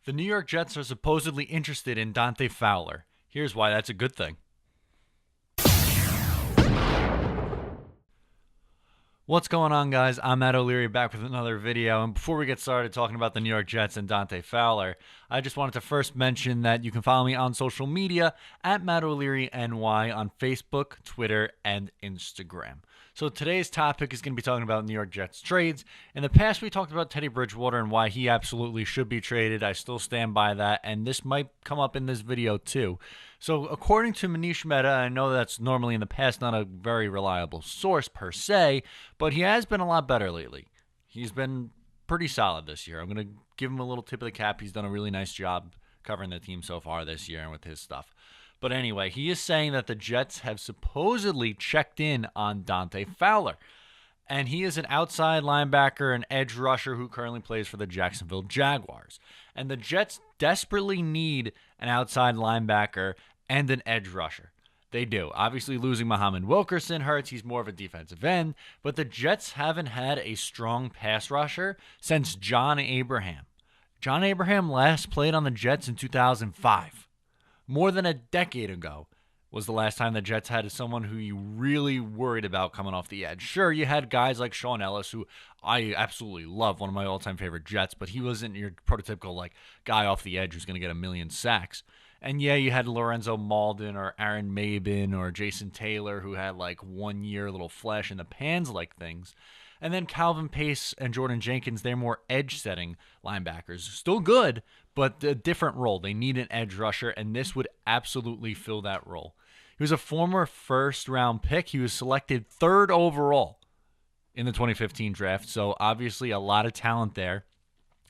The New York Jets are supposedly interested in Dante Fowler. Here's why that's a good thing. What's going on, guys? I'm Matt O'Leary back with another video. And before we get started talking about the New York Jets and Dante Fowler, I just wanted to first mention that you can follow me on social media at Matt O'Leary NY on Facebook, Twitter, and Instagram. So today's topic is going to be talking about New York Jets trades. In the past, we talked about Teddy Bridgewater and why he absolutely should be traded. I still stand by that, and this might come up in this video too. So according to Manish Mehta, I know that's normally in the past not a very reliable source per se, but he has been a lot better lately. He's been pretty solid this year. I'm going to give him a little tip of the cap. He's done a really nice job covering the team so far this year and with his stuff. But anyway, he is saying that the Jets have supposedly checked in on Dante Fowler. And he is an outside linebacker and edge rusher who currently plays for the Jacksonville Jaguars. And the Jets desperately need an outside linebacker and an edge rusher. They do. Obviously, losing Muhammad Wilkerson hurts. He's more of a defensive end. But the Jets haven't had a strong pass rusher since John Abraham. John Abraham last played on the Jets in 2005. More than a decade ago was the last time the Jets had someone who you really worried about coming off the edge. Sure, you had guys like Shaun Ellis, who I absolutely love, one of my all-time favorite Jets, but he wasn't your prototypical like guy off the edge who's going to get a million sacks. And yeah, you had Lorenzo Malden or Aaron Mabin or Jason Taylor who had like 1 year little flash in the pans like things. And then Calvin Pace and Jordan Jenkins, they're more edge-setting linebackers. Still good, but a different role. They need an edge rusher, and this would absolutely fill that role. He was a former first-round pick. He was selected third overall in the 2015 draft, so obviously a lot of talent there.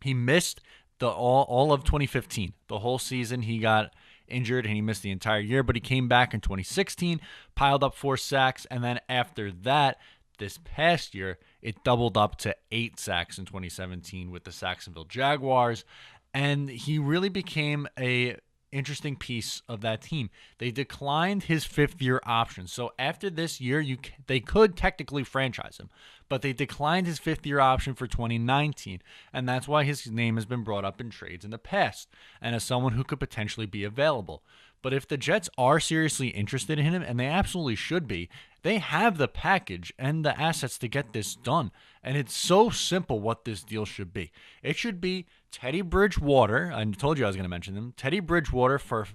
He missed the all of 2015. The whole season he got injured, and he missed the entire year, but he came back in 2016, piled up 4 sacks, and then after that, this past year, it doubled up to 8 sacks in 2017 with the Jacksonville Jaguars, and he really became a interesting piece of that team. They declined his 5th-year option, so after this year, they could technically franchise him, but they declined his 5th-year option for 2019, and that's why his name has been brought up in trades in the past, and as someone who could potentially be available. But if the Jets are seriously interested in him, and they absolutely should be, they have the package and the assets to get this done. And it's so simple what this deal should be. It should be Teddy Bridgewater. I told you I was going to mention them. Teddy Bridgewater for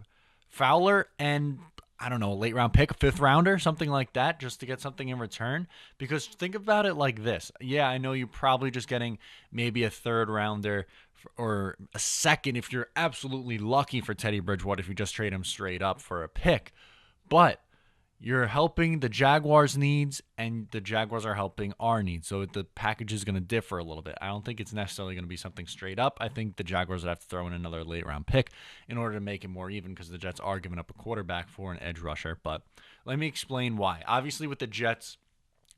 Fowler and, I don't know, a late round pick, a 5th rounder, something like that, just to get something in return. Because think about it like this. Yeah, I know you're probably just getting maybe a 3rd rounder or a 2nd if you're absolutely lucky for Teddy Bridgewater if you just trade him straight up for a pick. But you're helping the Jaguars' needs, and the Jaguars are helping our needs. So the package is going to differ a little bit. I don't think it's necessarily going to be something straight up. I think the Jaguars would have to throw in another late-round pick in order to make it more even, because the Jets are giving up a quarterback for an edge rusher. But let me explain why. Obviously, with the Jets,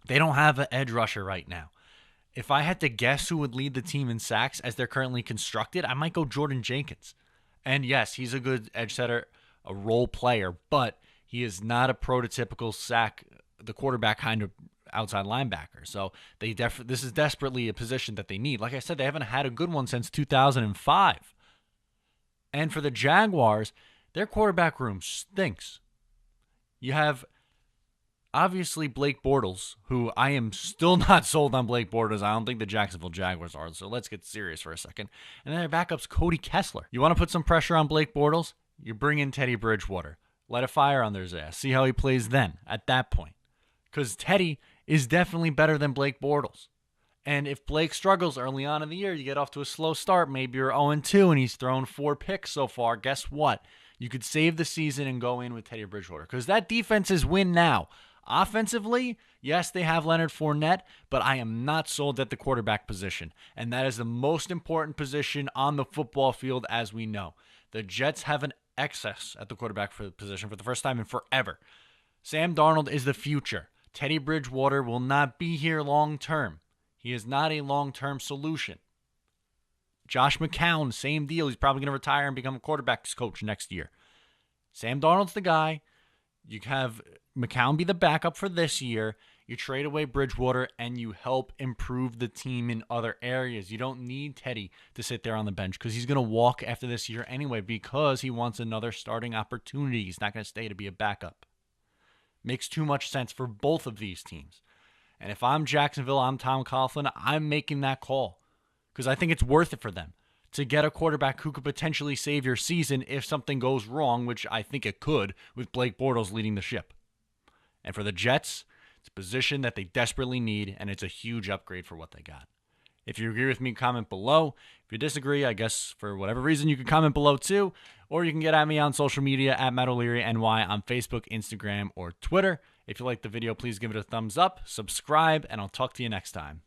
they don't have an edge rusher right now. If I had to guess who would lead the team in sacks as they're currently constructed, I might go Jordan Jenkins. And yes, he's a good edge setter, a role player, but he is not a prototypical sack, the quarterback kind of outside linebacker. So this is desperately a position that they need. Like I said, they haven't had a good one since 2005. And for the Jaguars, their quarterback room stinks. You have obviously Blake Bortles, who I am still not sold on Blake Bortles. I don't think the Jacksonville Jaguars are, so let's get serious for a second. And then their backup's Cody Kessler. You want to put some pressure on Blake Bortles? You bring in Teddy Bridgewater. Let a fire under his ass. See how he plays then, at that point. Because Teddy is definitely better than Blake Bortles. And if Blake struggles early on in the year, you get off to a slow start, maybe you're 0-2 and he's thrown 4 picks so far, guess what? You could save the season and go in with Teddy Bridgewater. Because that defense is win now. Offensively, yes, they have Leonard Fournette, but I am not sold at the quarterback position. And that is the most important position on the football field, as we know. The Jets have an excess at the quarterback position for the first time in forever. Sam Darnold is the future. Teddy Bridgewater will not be here long term. He is not a long-term solution. Josh McCown, same deal. He's probably going to retire and become a quarterback's coach next year. Sam Darnold's the guy. You have McCown be the backup for this year. You trade away Bridgewater and you help improve the team in other areas. You don't need Teddy to sit there on the bench because he's going to walk after this year anyway because he wants another starting opportunity. He's not going to stay to be a backup. Makes too much sense for both of these teams. And if I'm Jacksonville, I'm Tom Coughlin, I'm making that call because I think it's worth it for them to get a quarterback who could potentially save your season if something goes wrong, which I think it could, with Blake Bortles leading the ship. And for the Jets, it's a position that they desperately need, and it's a huge upgrade for what they got. If you agree with me, comment below. If you disagree, I guess for whatever reason, you can comment below too, or you can get at me on social media at Matt O'Leary NY on Facebook, Instagram, or Twitter. If you liked the video, please give it a thumbs up, subscribe, and I'll talk to you next time.